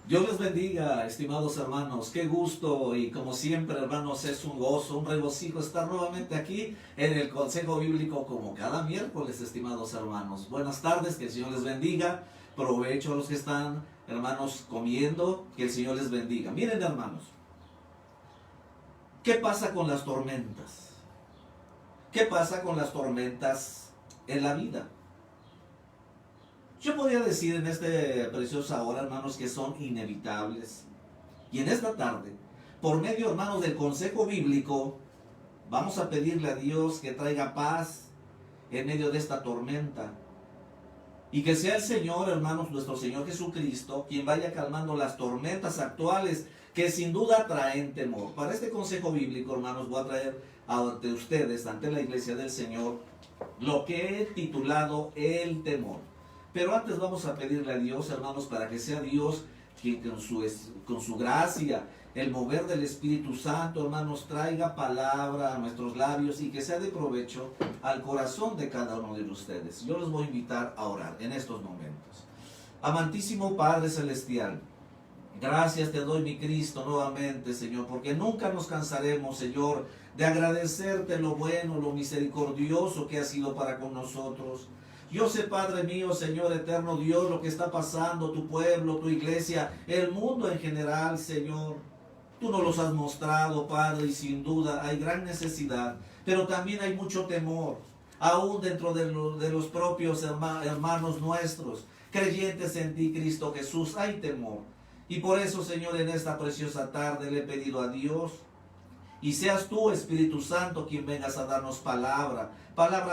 Dios les bendiga, estimados hermanos. Qué gusto y como siempre, hermanos, es un gozo, un regocijo estar nuevamente aquí en el Consejo Bíblico como cada miércoles, estimados hermanos. Buenas tardes, que el Señor les bendiga. Provecho a los que están, hermanos, comiendo, que el Señor les bendiga. Miren, hermanos, ¿qué pasa con las tormentas? ¿Qué pasa con las tormentas en la vida? Yo podría decir en esta preciosa hora, hermanos, que son inevitables. Y en esta tarde, por medio, hermanos, del consejo bíblico, vamos a pedirle a Dios que traiga paz en medio de esta tormenta. Y que sea el Señor, hermanos, nuestro Señor Jesucristo, quien vaya calmando las tormentas actuales que sin duda traen temor. Para este consejo bíblico, hermanos, voy a traer ante ustedes, ante la iglesia del Señor, lo que he titulado el temor. Pero antes vamos a pedirle a Dios, hermanos, para que sea Dios quien con su gracia, el mover del Espíritu Santo, hermanos, traiga palabra a nuestros labios y que sea de provecho al corazón de cada uno de ustedes. Yo les voy a invitar a orar en estos momentos. Amantísimo Padre Celestial, gracias te doy, mi Cristo, nuevamente, Señor, porque nunca nos cansaremos, Señor, de agradecerte lo bueno, lo misericordioso que has sido para con nosotros. Yo sé, Padre mío, Señor eterno Dios, lo que está pasando, tu pueblo, tu iglesia, el mundo en general, Señor. Tú nos los has mostrado, Padre, y sin duda hay gran necesidad, pero también hay mucho temor, aún dentro de los propios hermanos nuestros, creyentes en ti, Cristo Jesús, hay temor. Y por eso, Señor, en esta preciosa tarde le he pedido a Dios, y seas tú, Espíritu Santo, quien vengas a darnos palabra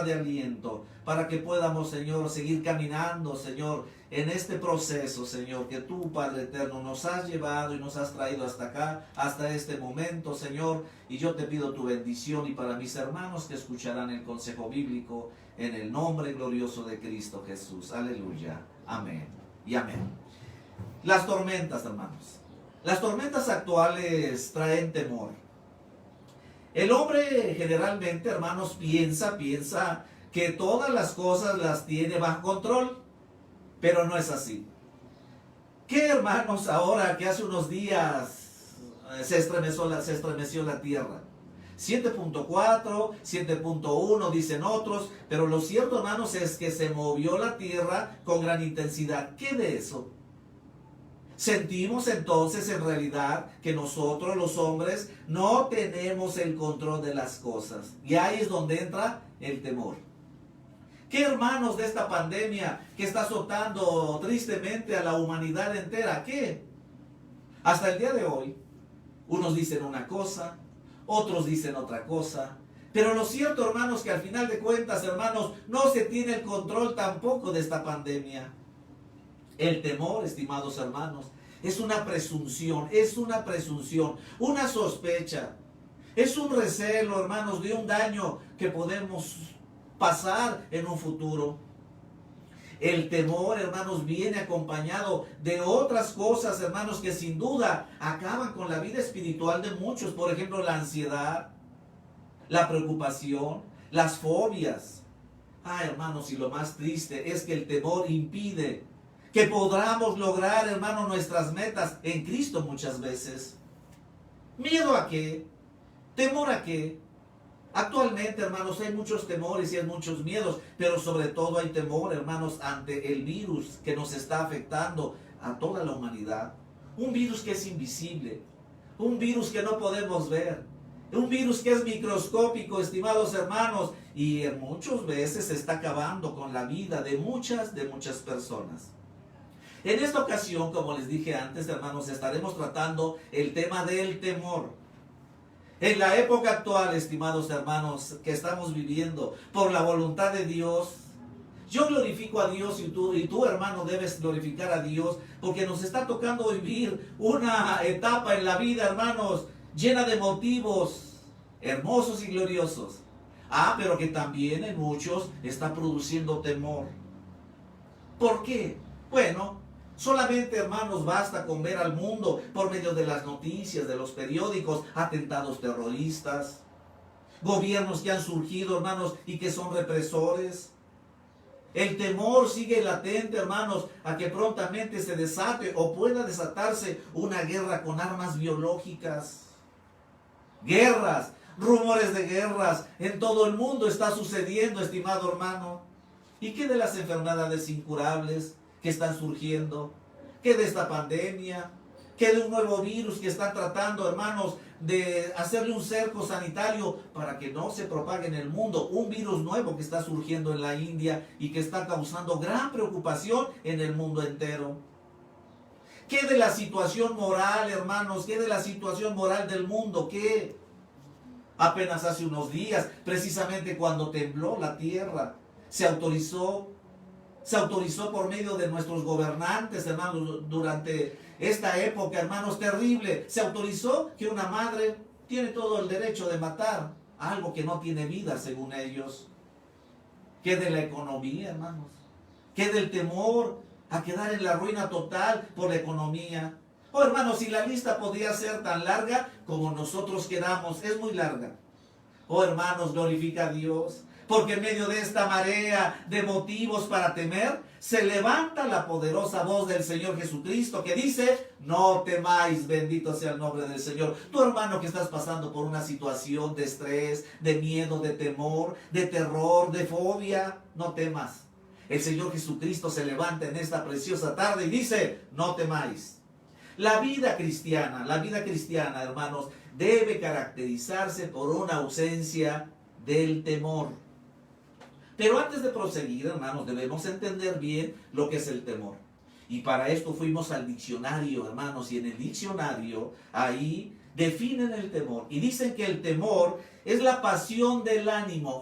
de aliento, para que podamos, Señor, seguir caminando, Señor, en este proceso, Señor, que tú, Padre eterno, nos has llevado y nos has traído hasta acá, hasta este momento, Señor. Y yo te pido tu bendición y para mis hermanos que escucharán el consejo bíblico, en el nombre glorioso de Cristo Jesús. Aleluya. Amén y amén. Las tormentas, hermanos. Las tormentas actuales traen temor. El hombre generalmente, hermanos, piensa que todas las cosas las tiene bajo control, pero no es así. ¿Qué, hermanos, ahora que hace unos días se estremeció la tierra? 7.4, 7.1 dicen otros, pero lo cierto, hermanos, es que se movió la tierra con gran intensidad. ¿Qué de eso? Sentimos entonces en realidad que nosotros los hombres no tenemos el control de las cosas. Y ahí es donde entra el temor. ¿Qué, hermanos, de esta pandemia que está azotando tristemente a la humanidad entera? ¿Qué? Hasta el día de hoy, unos dicen una cosa, otros dicen otra cosa. Pero lo cierto, hermanos, que al final de cuentas, hermanos, no se tiene el control tampoco de esta pandemia. El temor, estimados hermanos, es una presunción, una sospecha, es un recelo, hermanos, de un daño que podemos pasar en un futuro. El temor, hermanos, viene acompañado de otras cosas, hermanos, que sin duda acaban con la vida espiritual de muchos. Por ejemplo, la ansiedad, la preocupación, las fobias. Hermanos, y lo más triste es que el temor impide que podamos lograr, hermanos, nuestras metas en Cristo muchas veces. ¿Miedo a qué? ¿Temor a qué? Actualmente, hermanos, hay muchos temores y hay muchos miedos, pero sobre todo hay temor, hermanos, ante el virus que nos está afectando a toda la humanidad. Un virus que es invisible, un virus que no podemos ver, un virus que es microscópico, estimados hermanos, y en muchas veces está acabando con la vida de muchas personas. En esta ocasión, como les dije antes, hermanos, estaremos tratando el tema del temor. En la época actual, estimados hermanos, que estamos viviendo por la voluntad de Dios, yo glorifico a Dios y tú, hermano, debes glorificar a Dios, porque nos está tocando vivir una etapa en la vida, hermanos, llena de motivos hermosos y gloriosos. Pero que también en muchos está produciendo temor. ¿Por qué? Bueno, solamente, hermanos, basta con ver al mundo por medio de las noticias, de los periódicos, atentados terroristas, gobiernos que han surgido, hermanos, y que son represores. El temor sigue latente, hermanos, a que prontamente se desate o pueda desatarse una guerra con armas biológicas. Guerras, rumores de guerras en todo el mundo está sucediendo, estimado hermano. ¿Y qué de las enfermedades incurables que están surgiendo? ¿Qué de esta pandemia? ¿Qué de un nuevo virus que están tratando, hermanos, de hacerle un cerco sanitario para que no se propague en el mundo? Un virus nuevo que está surgiendo en la India y que está causando gran preocupación en el mundo entero. ¿Qué de la situación moral, hermanos? ¿Qué de la situación moral del mundo? ¿Qué? Apenas hace unos días, precisamente cuando tembló la tierra, se autorizó por medio de nuestros gobernantes, hermanos, durante esta época, hermanos, terrible. Se autorizó que una madre tiene todo el derecho de matar a algo que no tiene vida, según ellos. ¿Qué de la economía, hermanos? ¿Qué del temor a quedar en la ruina total por la economía? Oh, hermanos, si la lista podría ser tan larga como nosotros queramos, es muy larga. Oh, hermanos, glorifica a Dios, porque en medio de esta marea de motivos para temer, se levanta la poderosa voz del Señor Jesucristo que dice: no temáis, bendito sea el nombre del Señor. Tu hermano que estás pasando por una situación de estrés, de miedo, de temor, de terror, de fobia, no temas. El Señor Jesucristo se levanta en esta preciosa tarde y dice: no temáis. La vida cristiana, hermanos, debe caracterizarse por una ausencia del temor. Pero antes de proseguir, hermanos, debemos entender bien lo que es el temor. Y para esto fuimos al diccionario, hermanos, y en el diccionario ahí definen el temor. Y dicen que el temor es la pasión del ánimo,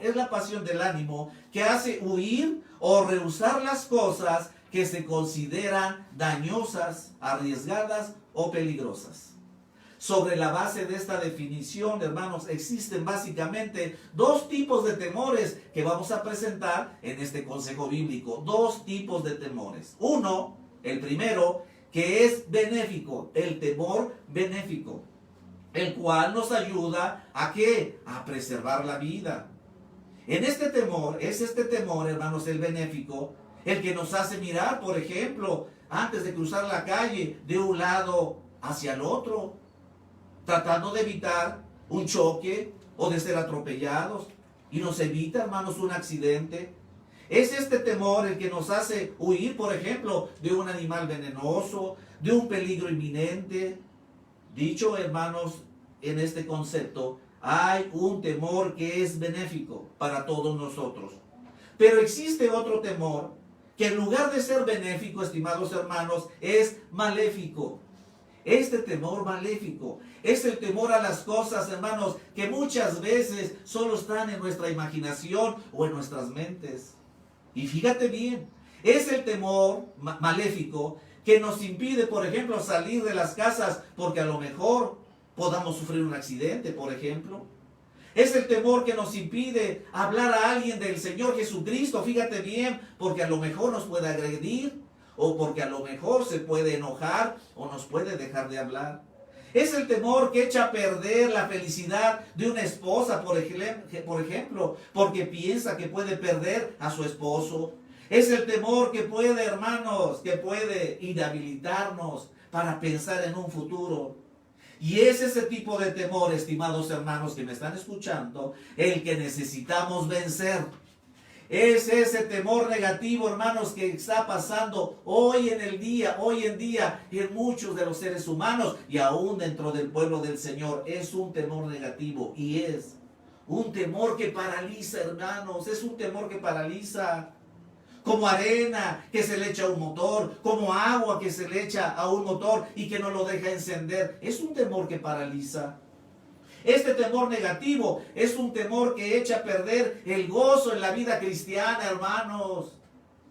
que hace huir o rehusar las cosas que se consideran dañosas, arriesgadas o peligrosas. Sobre la base de esta definición, hermanos, existen básicamente dos tipos de temores que vamos a presentar en este consejo bíblico. Dos tipos de temores. Uno, el primero, que es benéfico, el temor benéfico, el cual nos ayuda ¿a qué? A preservar la vida. Es este temor, hermanos, el benéfico, el que nos hace mirar, por ejemplo, antes de cruzar la calle, de un lado hacia el otro, tratando de evitar un choque o de ser atropellados, y nos evita, hermanos, un accidente. Es este temor el que nos hace huir, por ejemplo, de un animal venenoso, de un peligro inminente. Dicho, hermanos, en este concepto, hay un temor que es benéfico para todos nosotros. Pero existe otro temor que en lugar de ser benéfico, estimados hermanos, es maléfico. Este temor maléfico es el temor a las cosas, hermanos, que muchas veces solo están en nuestra imaginación o en nuestras mentes. Y fíjate bien, es el temor maléfico que nos impide, por ejemplo, salir de las casas porque a lo mejor podamos sufrir un accidente, por ejemplo. Es el temor que nos impide hablar a alguien del Señor Jesucristo, fíjate bien, porque a lo mejor nos puede agredir, o porque a lo mejor se puede enojar, o nos puede dejar de hablar. Es el temor que echa a perder la felicidad de una esposa, por ejemplo, porque piensa que puede perder a su esposo. Es el temor que puede, hermanos, que puede inhabilitarnos para pensar en un futuro. Y es ese tipo de temor, estimados hermanos que me están escuchando, el que necesitamos vencer. Es ese temor negativo, hermanos, que está pasando hoy en día en muchos de los seres humanos y aún dentro del pueblo del Señor. Es un temor negativo y es un temor que paraliza, hermanos, es un temor que paraliza. Como arena que se le echa a un motor, como agua que se le echa a un motor y que no lo deja encender. Es un temor que paraliza. Este temor negativo es un temor que echa a perder el gozo en la vida cristiana, hermanos.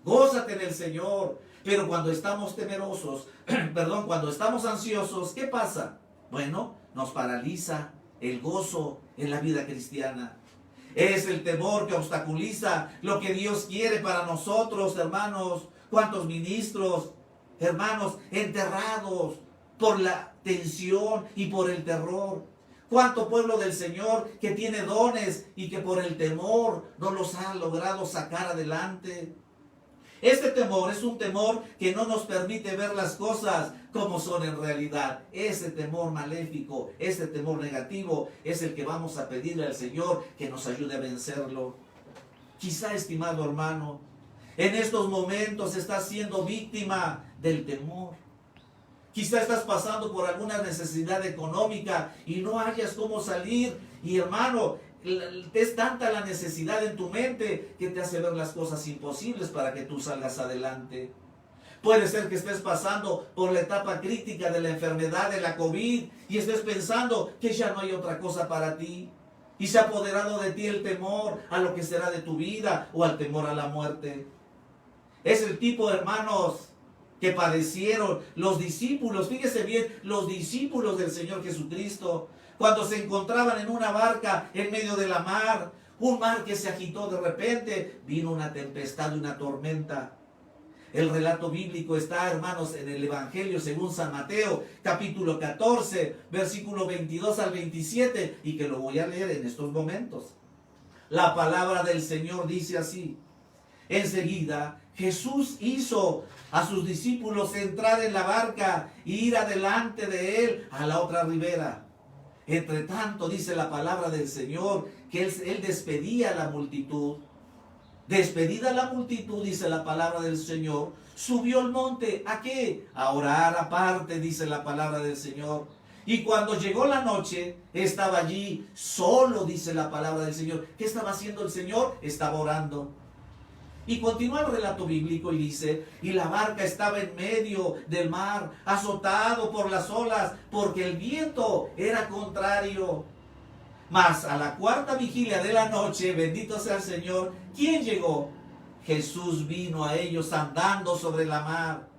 Gózate en el Señor. Pero cuando estamos temerosos, cuando estamos ansiosos, ¿qué pasa? Bueno, nos paraliza el gozo en la vida cristiana. Es el temor que obstaculiza lo que Dios quiere para nosotros, hermanos. ¿Cuántos ministros, hermanos, enterrados por la tensión y por el terror? ¿Cuánto pueblo del Señor que tiene dones y que por el temor no los ha logrado sacar adelante? Este temor es un temor que no nos permite ver las cosas como son en realidad. Ese temor maléfico, ese temor negativo es el que vamos a pedirle al Señor que nos ayude a vencerlo. Quizá, estimado hermano, en estos momentos estás siendo víctima del temor. Quizá estás pasando por alguna necesidad económica y no hayas cómo salir. Y hermano, es tanta la necesidad en tu mente que te hace ver las cosas imposibles para que tú salgas adelante. Puede ser que estés pasando por la etapa crítica de la enfermedad de la COVID y estés pensando que ya no hay otra cosa para ti. Y se ha apoderado de ti el temor a lo que será de tu vida o al temor a la muerte. Es el tipo, hermanos, que padecieron los discípulos. Fíjese bien, los discípulos del Señor Jesucristo, cuando se encontraban en una barca en medio de la mar, un mar que se agitó de repente, vino una tempestad y una tormenta. El relato bíblico está, hermanos, en el Evangelio según San Mateo, capítulo 14, versículo 22 al 27, y que lo voy a leer en estos momentos. La palabra del Señor dice así: enseguida Jesús hizo a sus discípulos entrar en la barca e ir adelante de él a la otra ribera. Entre tanto, dice la palabra del Señor, que él despedía a la multitud. Despedida la multitud, dice la palabra del Señor, subió al monte. ¿A qué? A orar aparte, dice la palabra del Señor. Y cuando llegó la noche, estaba allí solo, dice la palabra del Señor. ¿Qué estaba haciendo el Señor? Estaba orando. Y continúa el relato bíblico y dice: y la barca estaba en medio del mar, azotado por las olas, porque el viento era contrario. Mas a la cuarta vigilia de la noche, bendito sea el Señor, ¿quién llegó? Jesús vino a ellos andando sobre la mar.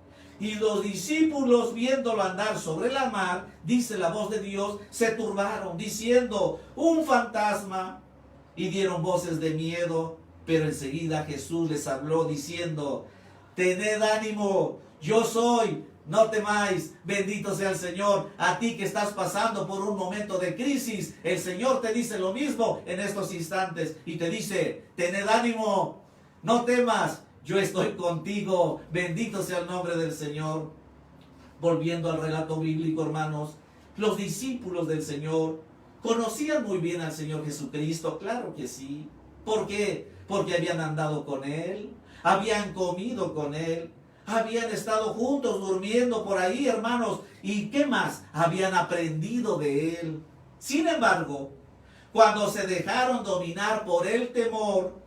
Y los discípulos, viéndolo andar sobre la mar, dice la voz de Dios, se turbaron, diciendo: un fantasma. Y dieron voces de miedo. Pero enseguida Jesús les habló diciendo: tened ánimo, yo soy, no temáis. Bendito sea el Señor. A ti que estás pasando por un momento de crisis, el Señor te dice lo mismo en estos instantes y te dice: tened ánimo, no temas, yo estoy contigo. Bendito sea el nombre del Señor. Volviendo al relato bíblico, hermanos, los discípulos del Señor conocían muy bien al Señor Jesucristo, claro que sí. ¿Por qué? Porque habían andado con Él, habían comido con Él, habían estado juntos durmiendo por ahí, hermanos. ¿Y qué más? Habían aprendido de Él. Sin embargo, cuando se dejaron dominar por el temor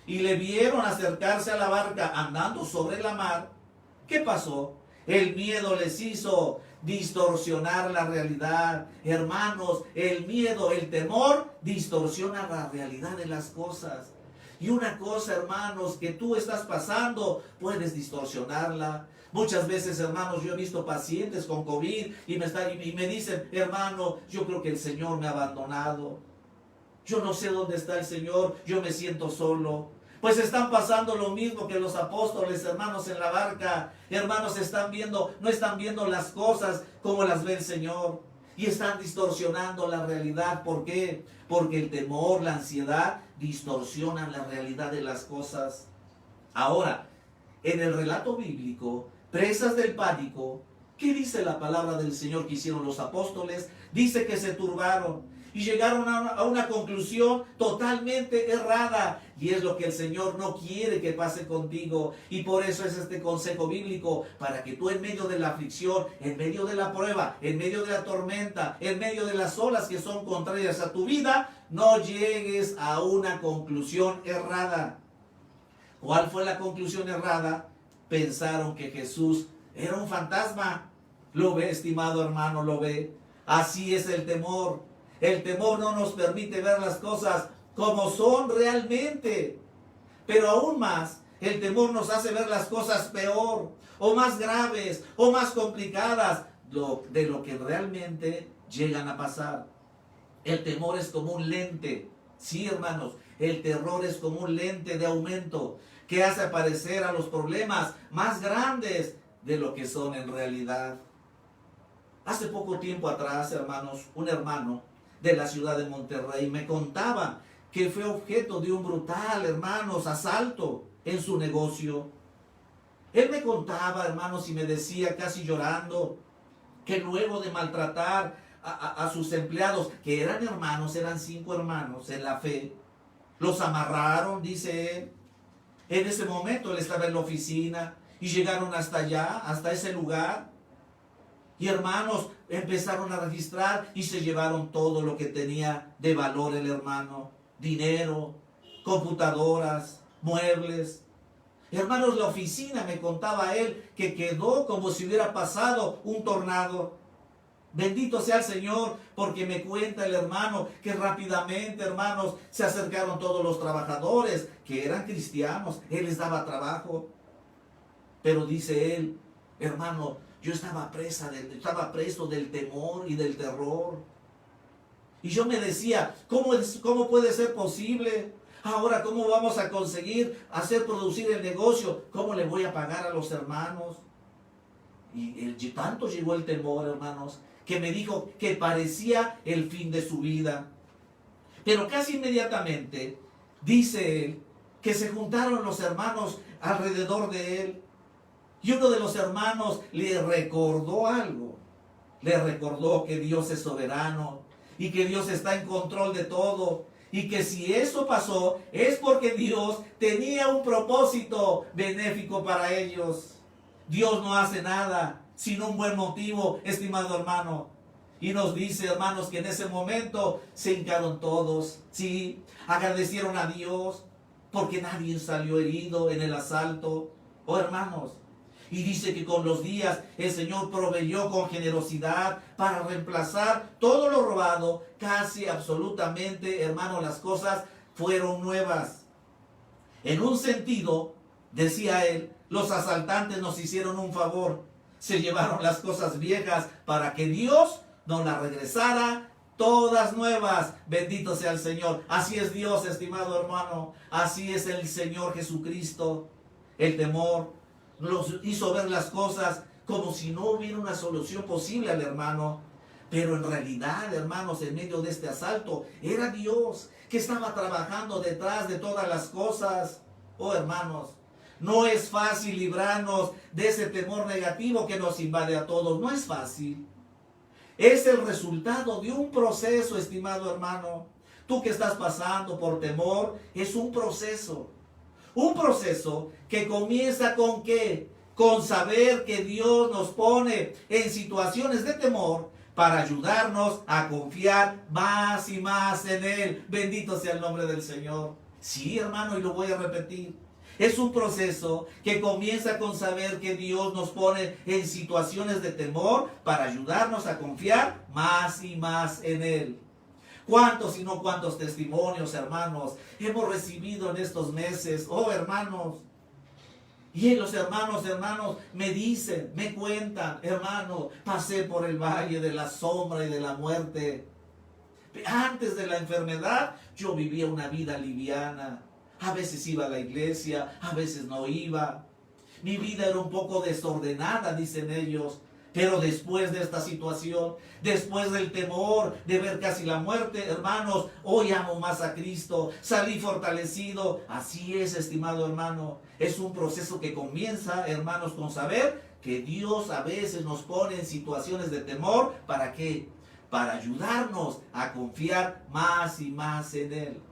y le vieron acercarse a la barca andando sobre la mar, ¿qué pasó? El miedo les hizo distorsionar la realidad. Hermanos, el miedo, el temor distorsiona la realidad de las cosas. Y una cosa, hermanos, que tú estás pasando, puedes distorsionarla. Muchas veces, hermanos, yo he visto pacientes con COVID y me dicen: hermano, yo creo que el Señor me ha abandonado. Yo no sé dónde está el Señor, yo me siento solo. Pues están pasando lo mismo que los apóstoles, hermanos, en la barca. Hermanos, no están viendo las cosas como las ve el Señor. Y están distorsionando la realidad. ¿Por qué? Porque el temor, la ansiedad, distorsionan la realidad de las cosas. Ahora, en el relato bíblico, presas del pánico, ¿qué dice la palabra del Señor que hicieron los apóstoles? Dice que se turbaron y llegaron a una conclusión totalmente errada. Y es lo que el Señor no quiere que pase contigo. Y por eso es este consejo bíblico, para que tú en medio de la aflicción, en medio de la prueba, en medio de la tormenta, en medio de las olas que son contrarias a tu vida, no llegues a una conclusión errada. ¿Cuál fue la conclusión errada? Pensaron que Jesús era un fantasma. ¿Lo ve, estimado hermano? ¿Lo ve? Así es el temor. El temor no nos permite ver las cosas como son realmente. Pero aún más, el temor nos hace ver las cosas peor, o más graves, o más complicadas de lo que realmente llegan a pasar. El temor es como un lente. Sí, hermanos, el terror es como un lente de aumento que hace aparecer a los problemas más grandes de lo que son en realidad. Hace poco tiempo atrás, hermanos, un hermano de la ciudad de Monterrey me contaba que fue objeto de un brutal, hermanos, asalto en su negocio. Él me contaba, hermanos, y me decía casi llorando, que luego de maltratar a sus empleados, que eran hermanos, eran 5 hermanos en la fe, los amarraron, dice él. En ese momento él estaba en la oficina y llegaron hasta allá, hasta ese lugar. Y hermanos, empezaron a registrar y se llevaron todo lo que tenía de valor el hermano. Dinero, computadoras, muebles. Hermanos, la oficina, me contaba él, que quedó como si hubiera pasado un tornado. Bendito sea el Señor, porque me cuenta el hermano que rápidamente, hermanos, se acercaron todos los trabajadores que eran cristianos. Él les daba trabajo. Pero dice él, hermano, yo estaba preso del temor y del terror. Y yo me decía, ¿cómo puede ser posible? Ahora, ¿cómo vamos a conseguir hacer producir el negocio? ¿Cómo le voy a pagar a los hermanos? Y tanto llegó el temor, hermanos, que me dijo que parecía el fin de su vida. Pero casi inmediatamente, dice él, que se juntaron los hermanos alrededor de él. Y uno de los hermanos le recordó algo. Le recordó que Dios es soberano y que Dios está en control de todo. Y que si eso pasó es porque Dios tenía un propósito benéfico para ellos. Dios no hace nada sin un buen motivo, estimado hermano. Y nos dice, hermanos, que en ese momento se hincaron todos, sí, agradecieron a Dios porque nadie salió herido en el asalto. Oh, hermanos. Y dice que con los días el Señor proveyó con generosidad para reemplazar todo lo robado. Casi absolutamente, hermano, las cosas fueron nuevas. En un sentido, decía él, los asaltantes nos hicieron un favor. Se llevaron las cosas viejas para que Dios nos las regresara todas nuevas. Bendito sea el Señor. Así es Dios, estimado hermano. Así es el Señor Jesucristo. El temor los hizo ver las cosas como si no hubiera una solución posible al hermano. Pero en realidad, hermanos, en medio de este asalto, era Dios que estaba trabajando detrás de todas las cosas. Oh, hermanos, no es fácil librarnos de ese temor negativo que nos invade a todos. No es fácil. Es el resultado de un proceso, estimado hermano. Tú que estás pasando por temor, es un proceso. Un proceso que comienza ¿con qué? Con saber que Dios nos pone en situaciones de temor para ayudarnos a confiar más y más en Él. Bendito sea el nombre del Señor. Sí, hermano, y lo voy a repetir. Es un proceso que comienza con saber que Dios nos pone en situaciones de temor para ayudarnos a confiar más y más en Él. ¿Cuántos y no cuántos testimonios, hermanos, hemos recibido en estos meses? Oh, hermanos. Y los hermanos, me dicen, me cuentan, hermano, pasé por el valle de la sombra y de la muerte. Antes de la enfermedad, yo vivía una vida liviana. A veces iba a la iglesia, a veces no iba. Mi vida era un poco desordenada, dicen ellos. Pero después de esta situación, después del temor de ver casi la muerte, hermanos, hoy amo más a Cristo, salí fortalecido. Así es, estimado hermano. Es un proceso que comienza, hermanos, con saber que Dios a veces nos pone en situaciones de temor. ¿Para qué? Para ayudarnos a confiar más y más en Él.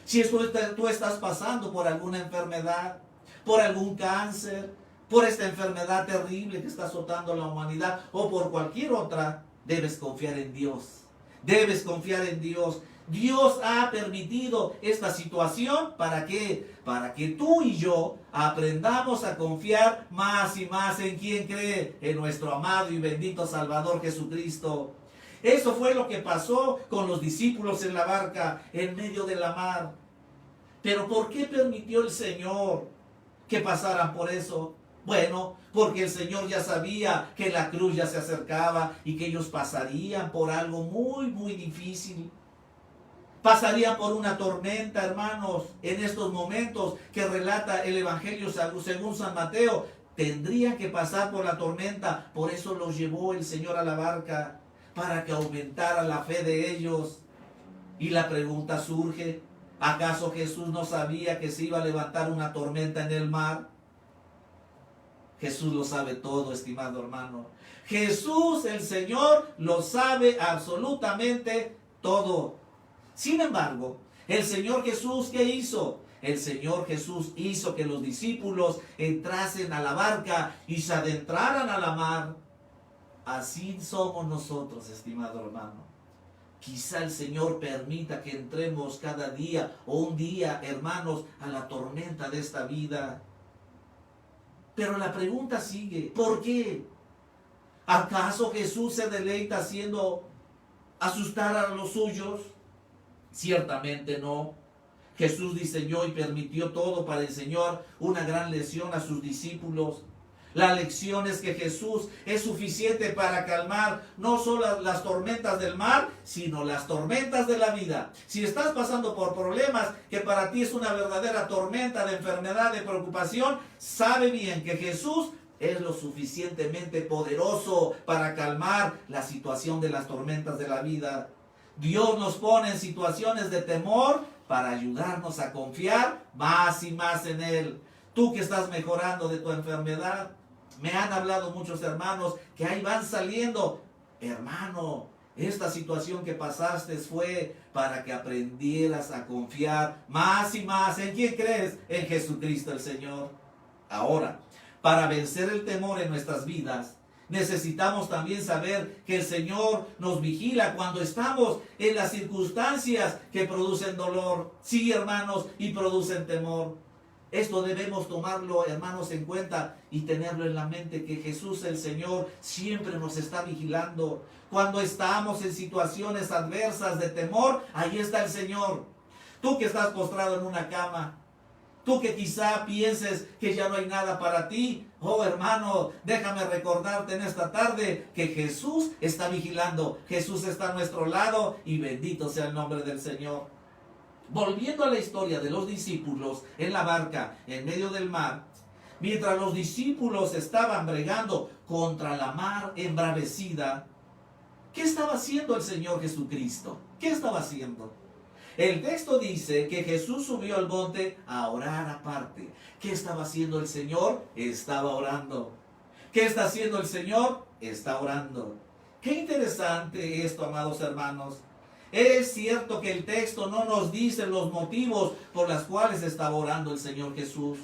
Si tú estás pasando por alguna enfermedad, por algún cáncer, por esta enfermedad terrible que está azotando a la humanidad o por cualquier otra, debes confiar en Dios. Debes confiar en Dios. Dios ha permitido esta situación, ¿para qué? Para que tú y yo aprendamos a confiar más y más en quien cree, en nuestro amado y bendito Salvador Jesucristo. Eso fue lo que pasó con los discípulos en la barca en medio de la mar. Pero ¿por qué permitió el Señor que pasaran por eso? Bueno, porque el Señor ya sabía que la cruz ya se acercaba y que ellos pasarían por algo muy, muy difícil. Pasarían por una tormenta, hermanos, en estos momentos que relata el Evangelio según San Mateo. Tendrían que pasar por la tormenta, por eso los llevó el Señor a la barca, para que aumentara la fe de ellos. Y la pregunta surge, ¿acaso Jesús no sabía que se iba a levantar una tormenta en el mar? Jesús lo sabe todo, estimado hermano. Jesús, el Señor, lo sabe absolutamente todo. Sin embargo, el Señor Jesús, ¿qué hizo? El Señor Jesús hizo que los discípulos entrasen a la barca y se adentraran a la mar. Así somos nosotros, estimado hermano. Quizá el Señor permita que entremos cada día o un día, hermanos, a la tormenta de esta vida. Pero la pregunta sigue, ¿por qué? ¿Acaso Jesús se deleita haciendo asustar a los suyos? Ciertamente no. Jesús diseñó y permitió todo para enseñar una gran lección a sus discípulos. La lección es que Jesús es suficiente para calmar no solo las tormentas del mar, sino las tormentas de la vida. Si estás pasando por problemas que para ti es una verdadera tormenta de enfermedad, de preocupación, sabe bien que Jesús es lo suficientemente poderoso para calmar la situación de las tormentas de la vida. Dios nos pone en situaciones de temor para ayudarnos a confiar más y más en Él. Tú que estás mejorando de tu enfermedad, me han hablado muchos hermanos que ahí van saliendo. Hermano, esta situación que pasaste fue para que aprendieras a confiar más y más. ¿En quién crees? En Jesucristo el Señor. Ahora, para vencer el temor en nuestras vidas, necesitamos también saber que el Señor nos vigila cuando estamos en las circunstancias que producen dolor. Sí, hermanos, y producen temor. Esto debemos tomarlo, hermanos, en cuenta y tenerlo en la mente, que Jesús el Señor siempre nos está vigilando. Cuando estamos en situaciones adversas de temor, ahí está el Señor. Tú que estás postrado en una cama, tú que quizá pienses que ya no hay nada para ti, oh hermano, déjame recordarte en esta tarde que Jesús está vigilando, Jesús está a nuestro lado y bendito sea el nombre del Señor. Volviendo a la historia de los discípulos en la barca en medio del mar, mientras los discípulos estaban bregando contra la mar embravecida, ¿qué estaba haciendo el Señor Jesucristo? ¿Qué estaba haciendo? El texto dice que Jesús subió al monte a orar aparte. ¿Qué estaba haciendo el Señor? Estaba orando. ¿Qué está haciendo el Señor? Está orando. Qué interesante esto, amados hermanos. Es cierto que el texto no nos dice los motivos por los cuales estaba orando el Señor Jesús.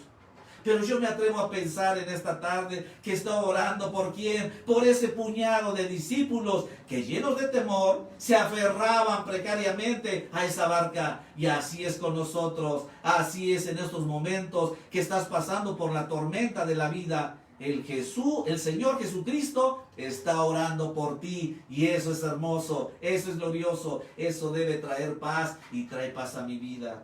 Pero yo me atrevo a pensar en esta tarde que estaba orando ¿por quién? Por ese puñado de discípulos que llenos de temor se aferraban precariamente a esa barca. Y así es con nosotros, así es en estos momentos que estás pasando por la tormenta de la vida. El Señor Jesucristo está orando por ti y eso es hermoso, eso es glorioso, eso debe traer paz y trae paz a mi vida.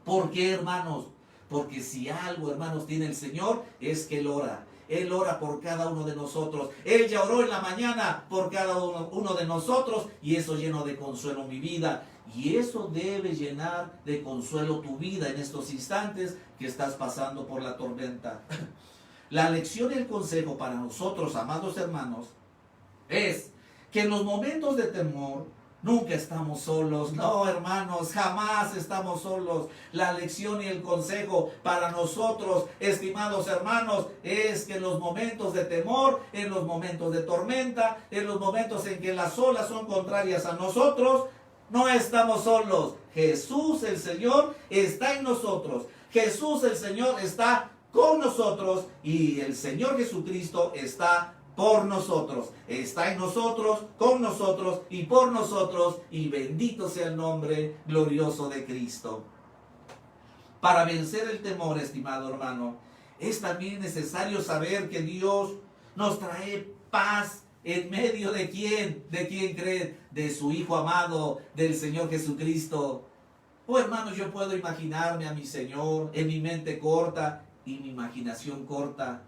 ¿Por qué, hermanos? Porque si algo, hermanos, tiene el Señor es que Él ora. Él ora por cada uno de nosotros. Él ya oró en la mañana por cada uno de nosotros y eso llenó de consuelo mi vida. Y eso debe llenar de consuelo tu vida en estos instantes que estás pasando por la tormenta. La lección y el consejo para nosotros, amados hermanos, es que en los momentos de temor nunca estamos solos. No, hermanos, jamás estamos solos. La lección y el consejo para nosotros, estimados hermanos, es que en los momentos de temor, en los momentos de tormenta, en los momentos en que las olas son contrarias a nosotros, no estamos solos. Jesús el Señor está en nosotros. Jesús el Señor está con nosotros y el Señor Jesucristo está por nosotros, está en nosotros, con nosotros y por nosotros, y bendito sea el nombre glorioso de Cristo. Para vencer el temor, estimado hermano, es también necesario saber que Dios nos trae paz en medio de ¿quién? ¿De quién creen? De su Hijo amado, del Señor Jesucristo. Oh hermanos, yo puedo imaginarme a mi Señor en mi mente corta y mi imaginación corta.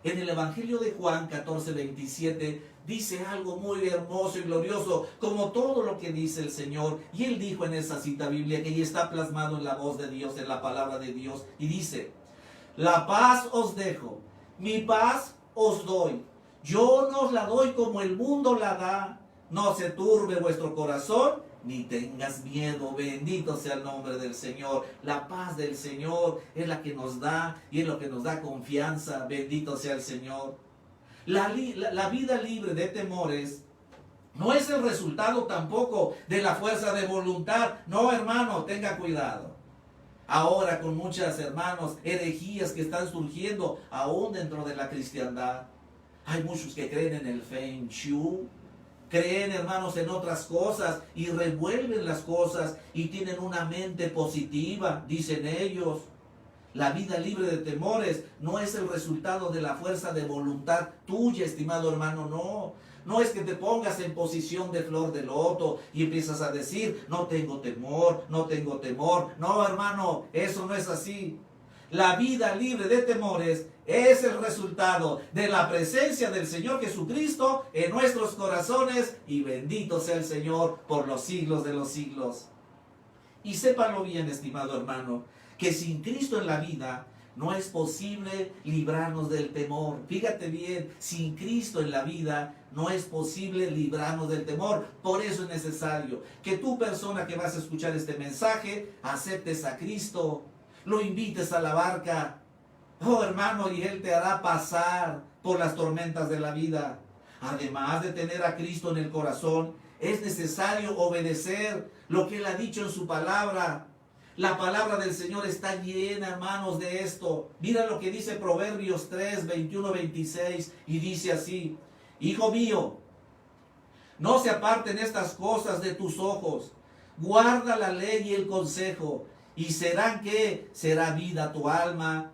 En el Evangelio de Juan 14:27 dice algo muy hermoso y glorioso, como todo lo que dice el Señor. Y Él dijo en esa cita bíblica, que ya está plasmado en la voz de Dios, en la palabra de Dios, y dice: la paz os dejo, mi paz os doy. Yo no os la doy como el mundo la da. no se turbe vuestro corazón, ni tengas miedo. Bendito sea el nombre del Señor. La paz del Señor es la que nos da y es lo que nos da confianza. Bendito sea el Señor. La vida libre de temores no es el resultado tampoco de la fuerza de voluntad. No, hermano, tenga cuidado. Ahora con muchas, hermanos, herejías que están surgiendo aún dentro de la cristiandad. Hay muchos que creen en el Feng Shui, creen, hermanos, en otras cosas y revuelven las cosas y tienen una mente positiva, dicen ellos. La vida libre de temores no es el resultado de la fuerza de voluntad tuya, estimado hermano, no. No es que te pongas en posición de flor de loto y empiezas a decir, no tengo temor, no tengo temor. No, hermano, eso no es así. La vida libre de temores es el resultado de la presencia del Señor Jesucristo en nuestros corazones, y bendito sea el Señor por los siglos de los siglos. Y sépalo bien, estimado hermano, que sin Cristo en la vida no es posible librarnos del temor. Fíjate bien, sin Cristo en la vida no es posible librarnos del temor. Por eso es necesario que tú, persona que vas a escuchar este mensaje, aceptes a Cristo, lo invites a la barca. Oh, hermano, y Él te hará pasar por las tormentas de la vida. Además de tener a Cristo en el corazón, es necesario obedecer lo que Él ha dicho en su palabra. La palabra del Señor está llena, hermanos, de esto. Mira lo que dice Proverbios 3, 21, 26, y dice así: Hijo mío, no se aparten estas cosas de tus ojos. Guarda la ley y el consejo, y serán ¿qué? Será vida a tu alma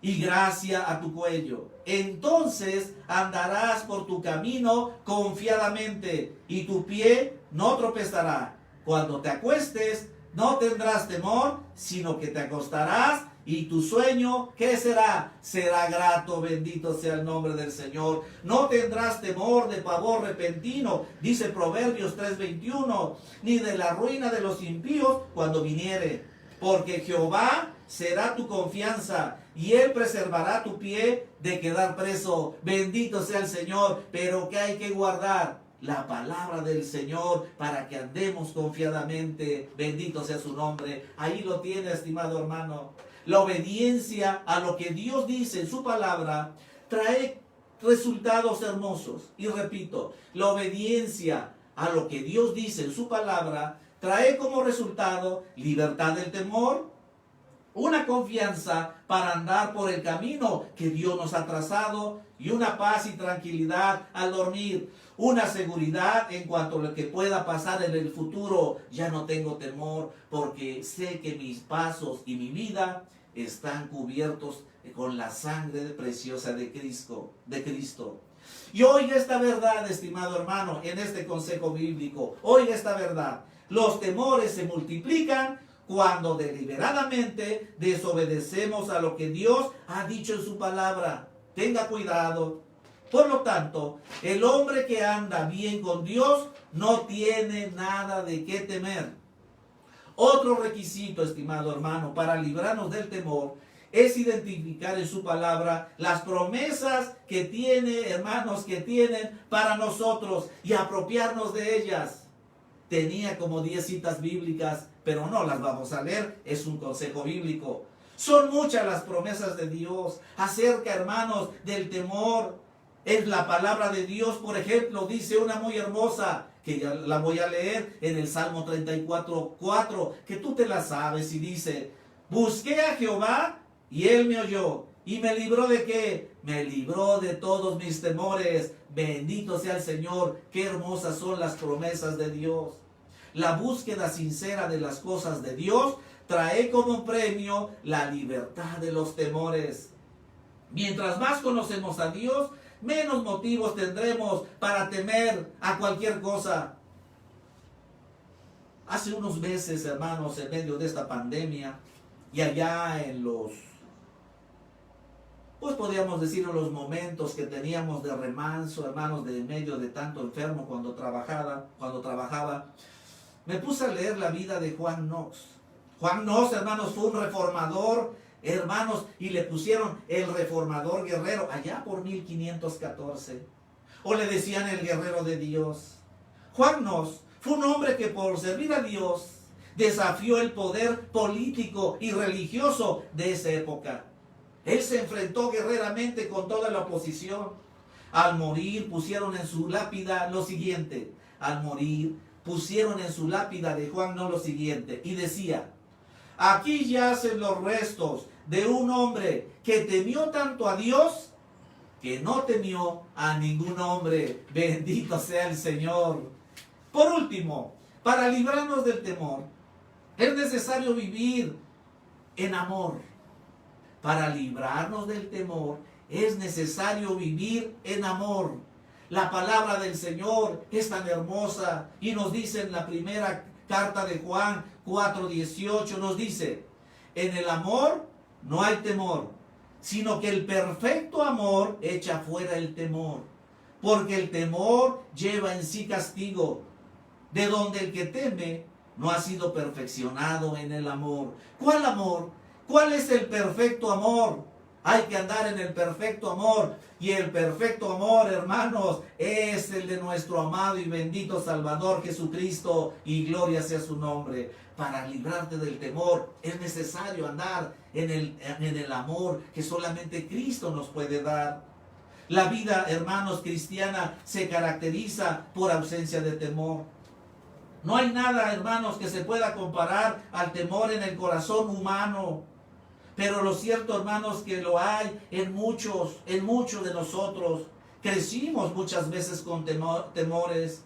y gracia a tu cuello. Entonces andarás por tu camino confiadamente, y tu pie no tropezará. Cuando te acuestes, no tendrás temor, sino que te acostarás, y tu sueño, ¿qué será? Será grato. Bendito sea el nombre del Señor. No tendrás temor de pavor repentino, dice Proverbios 3:21, ni de la ruina de los impíos cuando viniere. Porque Jehová será tu confianza, y Él preservará tu pie de quedar preso. Bendito sea el Señor. Pero ¿qué hay que guardar? La palabra del Señor, para que andemos confiadamente. Bendito sea su nombre. Ahí lo tiene, estimado hermano. La obediencia a lo que Dios dice en su palabra trae resultados hermosos. Y repito, la obediencia a lo que Dios dice en su palabra trae como resultado libertad del temor, una confianza para andar por el camino que Dios nos ha trazado, y una paz y tranquilidad al dormir, una seguridad en cuanto a lo que pueda pasar en el futuro. Ya no tengo temor, porque sé que mis pasos y mi vida están cubiertos con la sangre preciosa de Cristo. Y oiga esta verdad, estimado hermano, en este consejo bíblico. Oiga esta verdad: los temores se multiplican cuando deliberadamente desobedecemos a lo que Dios ha dicho en su palabra. Tenga cuidado. Por lo tanto, el hombre que anda bien con Dios no tiene nada de qué temer. Otro requisito, estimado hermano, para librarnos del temor es identificar en su palabra las promesas que tiene, hermanos, que tienen para nosotros, y apropiarnos de ellas. Tenía como 10 citas bíblicas, pero no las vamos a leer, es un consejo bíblico. Son muchas las promesas de Dios acerca, hermanos, del temor. En la palabra de Dios, por ejemplo, dice una muy hermosa, que ya la voy a leer en el Salmo 34:4, que tú te la sabes, y dice: busqué a Jehová y Él me oyó, y me libró ¿de qué? Me libró de todos mis temores. Bendito sea el Señor. Qué hermosas son las promesas de Dios. La búsqueda sincera de las cosas de Dios trae como premio la libertad de los temores. Mientras más conocemos a Dios, menos motivos tendremos para temer a cualquier cosa. Hace unos meses, hermanos, en medio de esta pandemia, y allá en los, pues podríamos decir, en los momentos que teníamos de remanso, hermanos, de medio de tanto enfermo cuando trabajaba, me puse a leer la vida de Juan Knox. Juan Knox, hermanos, fue un reformador, hermanos, y le pusieron el reformador guerrero allá por 1514. O le decían el guerrero de Dios. Juan Nos fue un hombre que por servir a Dios desafió el poder político y religioso de esa época. Él se enfrentó guerreramente con toda la oposición. Al morir pusieron en su lápida lo siguiente. Al morir pusieron en su lápida de Juan Nos lo siguiente. Y decía: aquí yacen los restos de un hombre que temió tanto a Dios que no temió a ningún hombre. Bendito sea el Señor. Por último, para librarnos del temor, es necesario vivir en amor. Para librarnos del temor, es necesario vivir en amor. La palabra del Señor es tan hermosa y nos dice en la primera carta de Juan 4:18, nos dice: en el amor no hay temor, sino que el perfecto amor echa fuera el temor, porque el temor lleva en sí castigo, de donde el que teme no ha sido perfeccionado en el amor. ¿Cuál amor? ¿Cuál es el perfecto amor? Hay que andar en el perfecto amor. Y el perfecto amor, hermanos, es el de nuestro amado y bendito Salvador Jesucristo. Y gloria sea su nombre. Para librarte del temor es necesario andar en el amor que solamente Cristo nos puede dar. La vida, hermanos, cristiana se caracteriza por ausencia de temor. No hay nada, hermanos, que se pueda comparar al temor en el corazón humano. Pero lo cierto, hermanos, que lo hay en muchos de nosotros. Crecimos muchas veces con temores.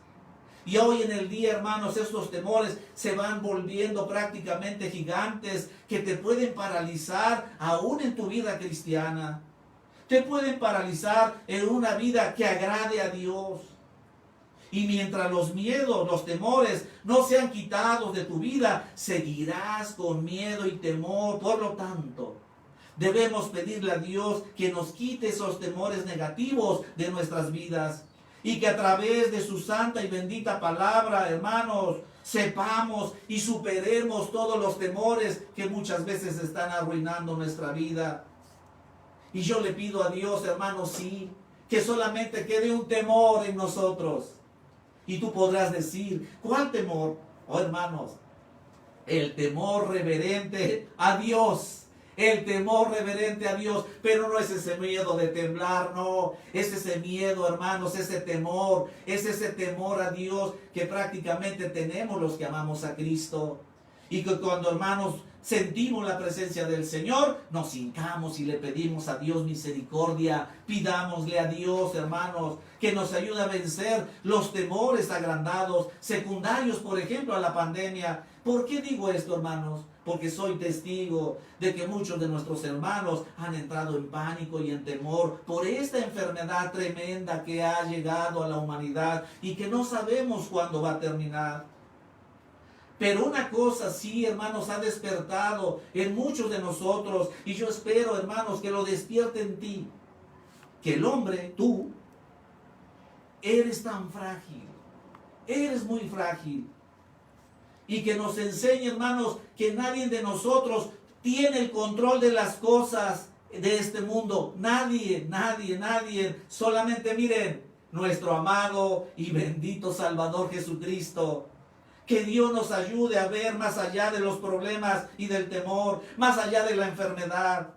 Y hoy en el día, hermanos, estos temores se van volviendo prácticamente gigantes que te pueden paralizar aún en tu vida cristiana. Te pueden paralizar en una vida que agrade a Dios. Y mientras los miedos, los temores no sean quitados de tu vida, seguirás con miedo y temor. Por lo tanto, debemos pedirle a Dios que nos quite esos temores negativos de nuestras vidas. Y que a través de su santa y bendita palabra, hermanos, sepamos y superemos todos los temores que muchas veces están arruinando nuestra vida. Y yo le pido a Dios, hermanos, sí, que solamente quede un temor en nosotros. Y tú podrás decir: ¿cuál temor? Oh, hermanos, el temor reverente a Dios. El temor reverente a Dios. Pero no es ese miedo de temblar, no. Es ese miedo, hermanos, ese temor. Es ese temor a Dios que prácticamente tenemos los que amamos a Cristo. Y que cuando, hermanos, sentimos la presencia del Señor, nos hincamos y le pedimos a Dios misericordia. Pidámosle a Dios, hermanos, que nos ayude a vencer los temores agrandados, secundarios, por ejemplo, a la pandemia. ¿Por qué digo esto, hermanos? Porque soy testigo de que muchos de nuestros hermanos han entrado en pánico y en temor por esta enfermedad tremenda que ha llegado a la humanidad y que no sabemos cuándo va a terminar. Pero una cosa sí, hermanos, ha despertado en muchos de nosotros, y yo espero, hermanos, que lo despierte en ti, que el hombre, tú, eres tan frágil, eres muy frágil, y que nos enseñe, hermanos, que nadie de nosotros tiene el control de las cosas de este mundo. Nadie, solamente miren, nuestro amado y bendito Salvador Jesucristo. Que Dios nos ayude a ver más allá de los problemas y del temor, más allá de la enfermedad.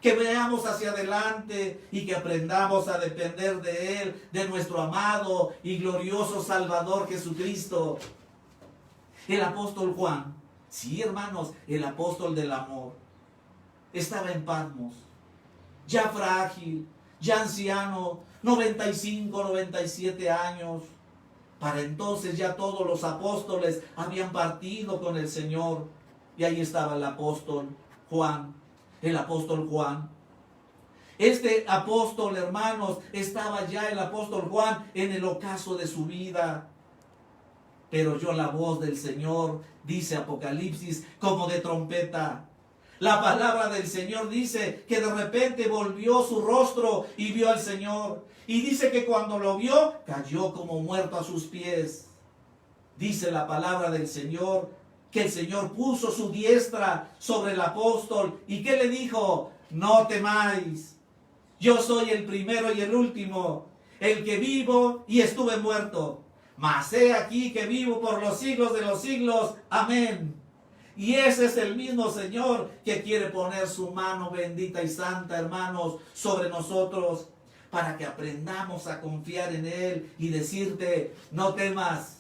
Que veamos hacia adelante y que aprendamos a depender de Él, de nuestro amado y glorioso Salvador Jesucristo. El apóstol Juan, sí, hermanos, el apóstol del amor, estaba en Patmos, ya frágil, ya anciano, 95, 97 años. Para entonces ya todos los apóstoles habían partido con el Señor. Y ahí estaba el apóstol Juan. El apóstol Juan. Este apóstol, hermanos, estaba ya el apóstol Juan en el ocaso de su vida. Pero oyó la voz del Señor, dice Apocalipsis, como de trompeta. La palabra del Señor dice que de repente volvió su rostro y vio al Señor. Y dice que cuando lo vio, cayó como muerto a sus pies. Dice la palabra del Señor que el Señor puso su diestra sobre el apóstol. ¿Y qué le dijo? No temáis. Yo soy el primero y el último, el que vivo y estuve muerto. Mas he aquí que vivo por los siglos de los siglos. Amén. Y ese es el mismo Señor que quiere poner su mano bendita y santa, hermanos, sobre nosotros, para que aprendamos a confiar en Él y decirte, no temas.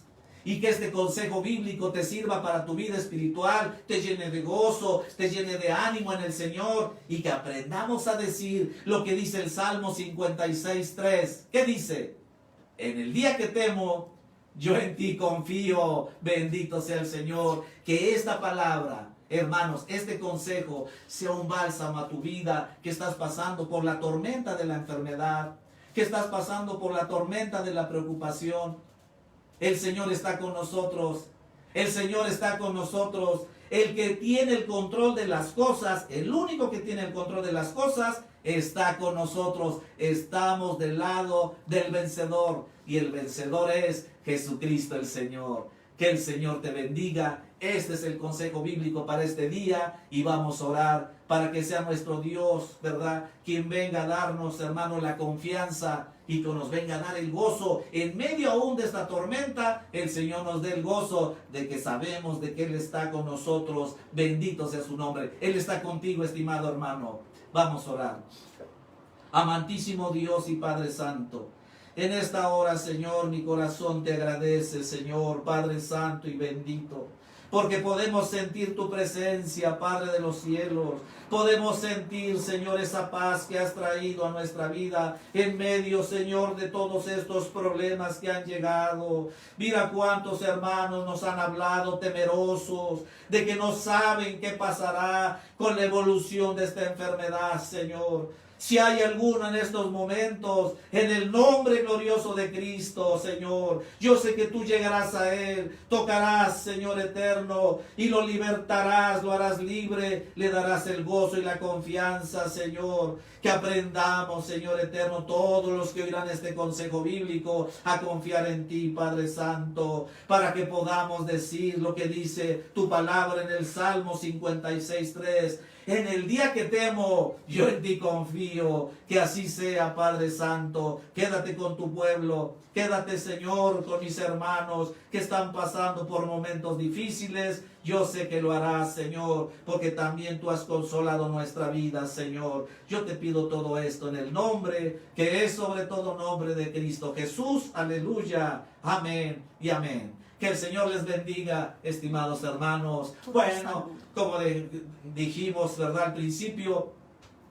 Y que este consejo bíblico te sirva para tu vida espiritual, te llene de gozo, te llene de ánimo en el Señor, y que aprendamos a decir lo que dice el Salmo 56:3. ¿Qué dice? En el día que temo, yo en ti confío. Bendito sea el Señor. Que esta palabra, hermanos, este consejo sea un bálsamo a tu vida, que estás pasando por la tormenta de la enfermedad, que estás pasando por la tormenta de la preocupación. El Señor está con nosotros. El Señor está con nosotros. El que tiene el control de las cosas, el único que tiene el control de las cosas, está con nosotros. Estamos del lado del vencedor. Y el vencedor es Jesucristo el Señor. Que el Señor te bendiga. Este es el consejo bíblico para este día. Y vamos a orar para que sea nuestro Dios, ¿verdad?, quien venga a darnos, hermanos, la confianza y que nos venga a dar el gozo. En medio aún de esta tormenta, el Señor nos dé el gozo de que sabemos de que Él está con nosotros. Bendito sea su nombre. Él está contigo, estimado hermano. Vamos a orar. Amantísimo Dios y Padre Santo, en esta hora, Señor, mi corazón te agradece, Señor, Padre Santo y bendito, porque podemos sentir tu presencia, Padre de los cielos. Podemos sentir, Señor, esa paz que has traído a nuestra vida en medio, Señor, de todos estos problemas que han llegado. Mira cuántos hermanos nos han hablado temerosos de que no saben qué pasará con la evolución de esta enfermedad, Señor. Si hay alguno en estos momentos, en el nombre glorioso de Cristo, Señor, yo sé que tú llegarás a Él, tocarás, Señor eterno, y lo libertarás, lo harás libre, le darás el gozo y la confianza, Señor. Que aprendamos, Señor eterno, todos los que oirán este consejo bíblico, a confiar en ti, Padre Santo, para que podamos decir lo que dice tu palabra en el Salmo 56:3. En el día que temo, yo en ti confío. Que así sea, Padre Santo. Quédate con tu pueblo. Quédate, Señor, con mis hermanos que están pasando por momentos difíciles. Yo sé que lo harás, Señor, porque también tú has consolado nuestra vida, Señor. Yo te pido todo esto en el nombre que es sobre todo nombre de Cristo Jesús. Aleluya. Amén y amén. Que el Señor les bendiga, estimados hermanos. Bueno, como dijimos, ¿verdad?, al principio,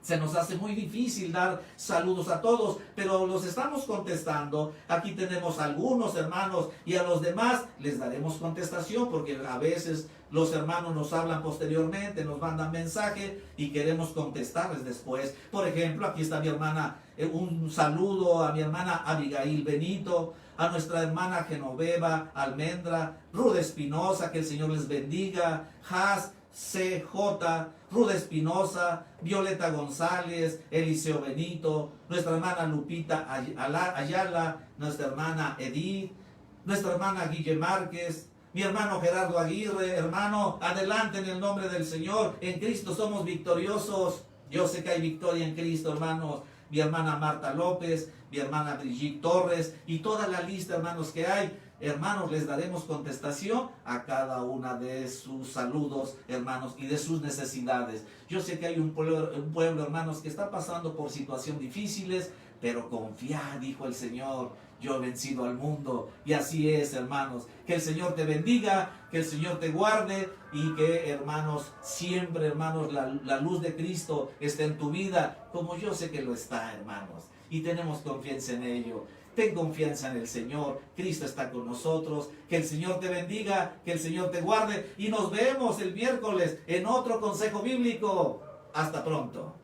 se nos hace muy difícil dar saludos a todos, pero los estamos contestando. Aquí tenemos algunos hermanos y a los demás les daremos contestación, porque a veces los hermanos nos hablan posteriormente, nos mandan mensaje y queremos contestarles después. Por ejemplo, aquí está mi hermana, un saludo a mi hermana Abigail Benito, a nuestra hermana Genoveva Almendra, Ruth Espinosa, que el Señor les bendiga, Has CJ, Ruth Espinosa, Violeta González, Eliseo Benito, nuestra hermana Lupita Ayala, nuestra hermana Edith, nuestra hermana Guille Márquez, mi hermano Gerardo Aguirre. Hermano, adelante en el nombre del Señor. En Cristo somos victoriosos. Yo sé que hay victoria en Cristo, hermanos. Mi hermana Marta López, mi hermana Brigitte Torres y toda la lista, hermanos, que hay. Hermanos, les daremos contestación a cada una de sus saludos, hermanos, y de sus necesidades. Yo sé que hay un pueblo, hermanos, que está pasando por situaciones difíciles, pero confiad, dijo el Señor, yo he vencido al mundo. Y así es, hermanos. Que el Señor te bendiga, que el Señor te guarde y que, hermanos, siempre, hermanos, la luz de Cristo esté en tu vida, como yo sé que lo está, hermanos. Y tenemos confianza en ello. Ten confianza en el Señor. Cristo está con nosotros. Que el Señor te bendiga, que el Señor te guarde. Y nos vemos el miércoles en otro consejo bíblico. Hasta pronto.